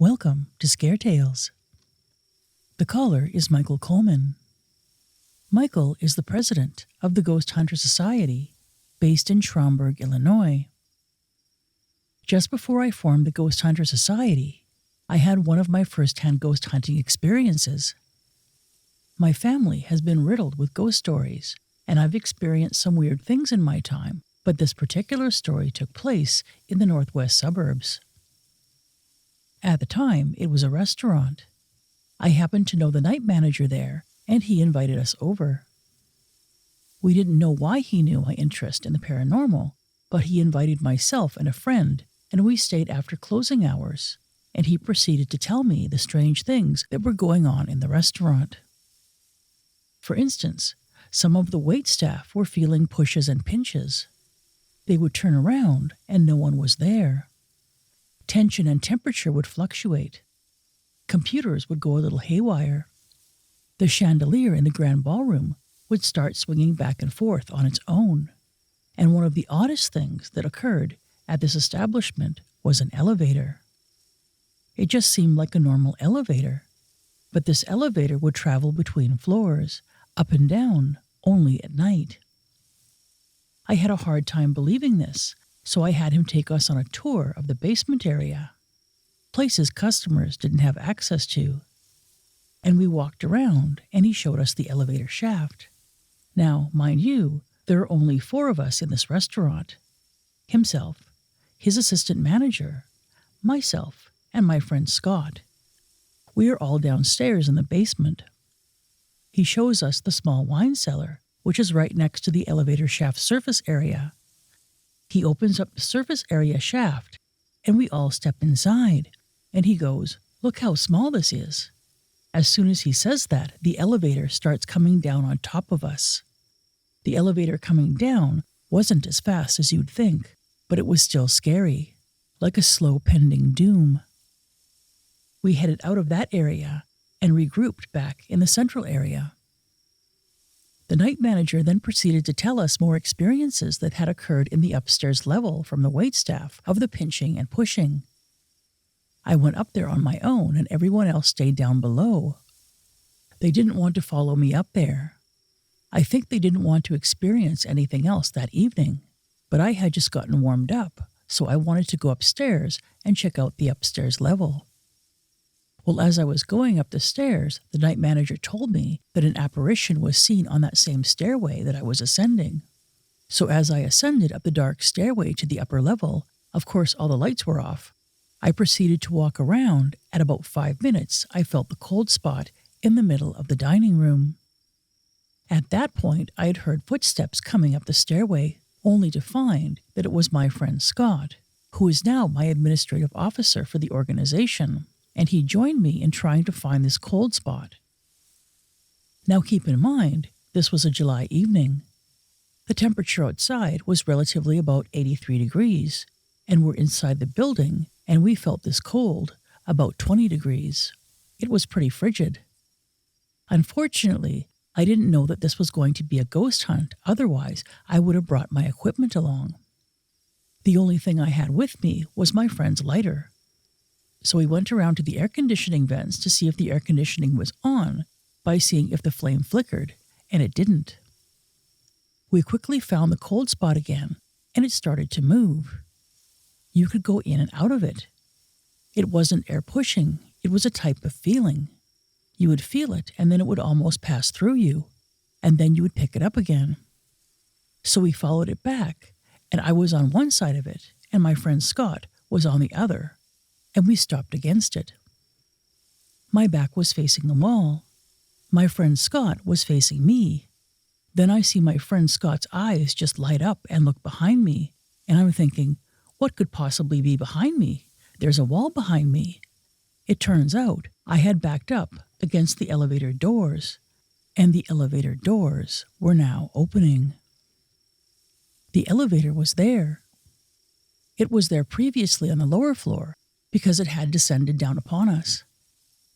Welcome to Scare Tales. The caller is Michael Coleman. Michael is the president of the Ghost Hunter Society, based in Schaumburg, Illinois. Just before I formed the Ghost Hunter Society, I had one of my first-hand ghost hunting experiences. My family has been riddled with ghost stories, and I've experienced some weird things in my time, but this particular story took place in the northwest suburbs. At the time, it was a restaurant. I happened to know the night manager there, and he invited us over. We didn't know why he knew my interest in the paranormal, but he invited myself and a friend, and we stayed after closing hours, and he proceeded to tell me the strange things that were going on in the restaurant. For instance, some of the waitstaff were feeling pushes and pinches. They would turn around, and no one was there. Tension and temperature would fluctuate. Computers would go a little haywire. The chandelier in the grand ballroom would start swinging back and forth on its own. And one of the oddest things that occurred at this establishment was an elevator. It just seemed like a normal elevator, but this elevator would travel between floors, up and down, only at night. I had a hard time believing this, so I had him take us on a tour of the basement area, places customers didn't have access to. And we walked around, and he showed us the elevator shaft. Now, mind you, there are only 4 of us in this restaurant. Himself, his assistant manager, myself, and my friend Scott. We are all downstairs in the basement. He shows us the small wine cellar, which is right next to the elevator shaft surface area. He opens up the surface area shaft, and we all step inside, and he goes, "Look how small this is." As soon as he says that, the elevator starts coming down on top of us. The elevator coming down wasn't as fast as you'd think, but it was still scary, like a slow pending doom. We headed out of that area and regrouped back in the central area. The night manager then proceeded to tell us more experiences that had occurred in the upstairs level from the waitstaff of the pinching and pushing. I went up there on my own, and everyone else stayed down below. They didn't want to follow me up there. I think they didn't want to experience anything else that evening, but I had just gotten warmed up, so I wanted to go upstairs and check out the upstairs level. Well, as I was going up the stairs, the night manager told me that an apparition was seen on that same stairway that I was ascending. So as I ascended up the dark stairway to the upper level, of course all the lights were off, I proceeded to walk around. At about 5 minutes, I felt the cold spot in the middle of the dining room. At that point, I had heard footsteps coming up the stairway, only to find that it was my friend Scott, who is now my administrative officer for the organization, and he joined me in trying to find this cold spot. Now keep in mind, this was a July evening. The temperature outside was relatively about 83 degrees, and we're inside the building, and we felt this cold, about 20 degrees. It was pretty frigid. Unfortunately, I didn't know that this was going to be a ghost hunt, otherwise I would have brought my equipment along. The only thing I had with me was my friend's lighter. So we went around to the air conditioning vents to see if the air conditioning was on by seeing if the flame flickered, and it didn't. We quickly found the cold spot again, and it started to move. You could go in and out of it. It wasn't air pushing, it was a type of feeling. You would feel it, and then it would almost pass through you, and then you would pick it up again. So we followed it back, and I was on one side of it, and my friend Scott was on the other, and we stopped against it. My back was facing the wall. My friend Scott was facing me. Then I see my friend Scott's eyes just light up and look behind me, and I'm thinking, what could possibly be behind me? There's a wall behind me. It turns out I had backed up against the elevator doors, and the elevator doors were now opening. The elevator was there. It was there previously on the lower floor because it had descended down upon us.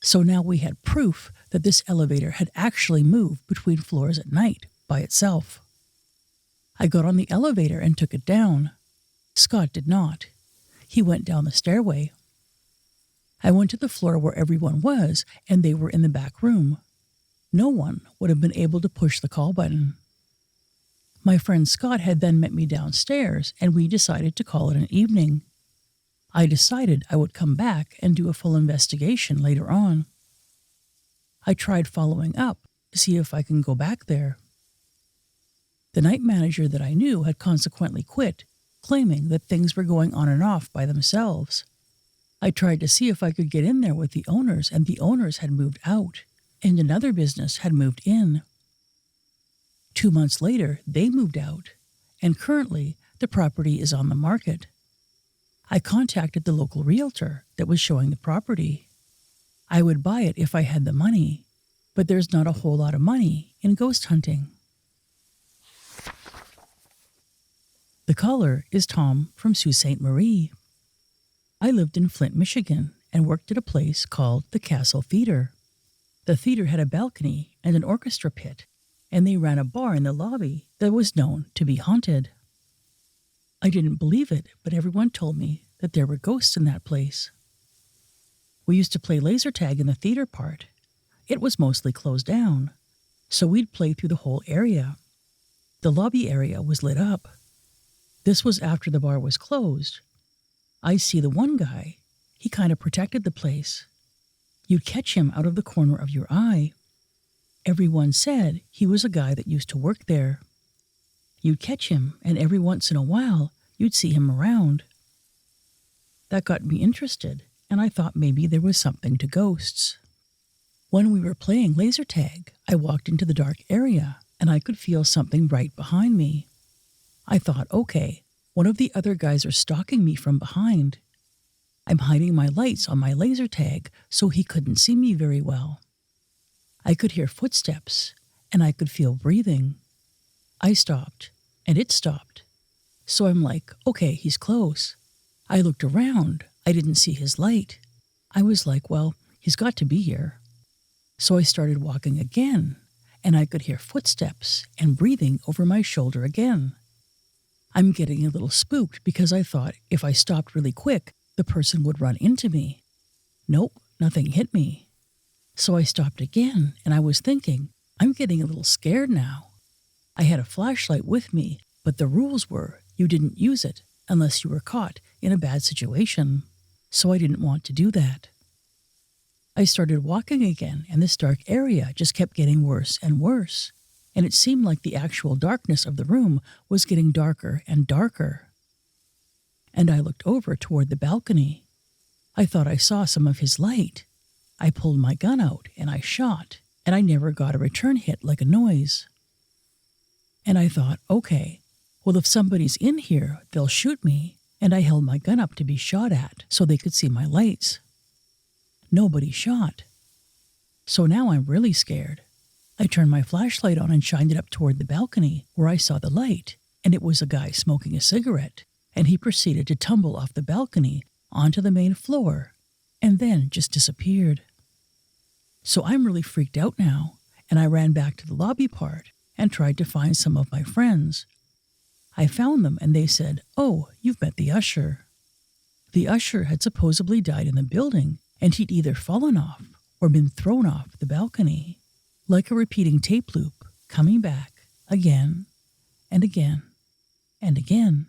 So now we had proof that this elevator had actually moved between floors at night by itself. I got on the elevator and took it down. Scott did not. He went down the stairway. I went to the floor where everyone was, and they were in the back room. No one would have been able to push the call button. My friend Scott had then met me downstairs, and we decided to call it an evening. I decided I would come back and do a full investigation later on. I tried following up to see if I can go back there. The night manager that I knew had consequently quit, claiming that things were going on and off by themselves. I tried to see if I could get in there with the owners, and the owners had moved out, and another business had moved in. 2 months later, they moved out, and currently the property is on the market. I contacted the local realtor that was showing the property. I would buy it if I had the money, but there's not a whole lot of money in ghost hunting. The caller is Tom from Sault Ste. Marie. I lived in Flint, Michigan, and worked at a place called the Castle Theatre. The theatre had a balcony and an orchestra pit, and they ran a bar in the lobby that was known to be haunted. I didn't believe it, but everyone told me that there were ghosts in that place. We used to play laser tag in the theatre part. It was mostly closed down, so we'd play through the whole area. The lobby area was lit up. This was after the bar was closed. I see the one guy. He kind of protected the place. You'd catch him out of the corner of your eye. Everyone said he was a guy that used to work there. You'd catch him, and every once in a while, you'd see him around. That got me interested, and I thought maybe there was something to ghosts. When we were playing laser tag, I walked into the dark area, and I could feel something right behind me. I thought, okay, one of the other guys are stalking me from behind. I'm hiding my lights on my laser tag so he couldn't see me very well. I could hear footsteps, and I could feel breathing. I stopped, and it stopped. So I'm like, okay, he's close. I looked around. I didn't see his light. I was like, well, he's got to be here. So I started walking again, and I could hear footsteps and breathing over my shoulder again. I'm getting a little spooked because I thought if I stopped really quick, the person would run into me. Nope, nothing hit me. So I stopped again, and I was thinking, I'm getting a little scared now. I had a flashlight with me, but the rules were you didn't use it unless you were caught in a bad situation. So I didn't want to do that. I started walking again, and this dark area just kept getting worse and worse, and it seemed like the actual darkness of the room was getting darker and darker. And I looked over toward the balcony. I thought I saw some of his light. I pulled my gun out, and I shot, and I never got a return hit like a noise. And I thought, okay, well, if somebody's in here, they'll shoot me, and I held my gun up to be shot at so they could see my lights. Nobody shot. So now I'm really scared. I turned my flashlight on and shined it up toward the balcony where I saw the light, and it was a guy smoking a cigarette, and he proceeded to tumble off the balcony onto the main floor, and then just disappeared. So I'm really freaked out now, and I ran back to the lobby part and tried to find some of my friends. I found them, and they said, "Oh, you've met the usher." The usher had supposedly died in the building, and he'd either fallen off or been thrown off the balcony, like a repeating tape loop, coming back again and again and again.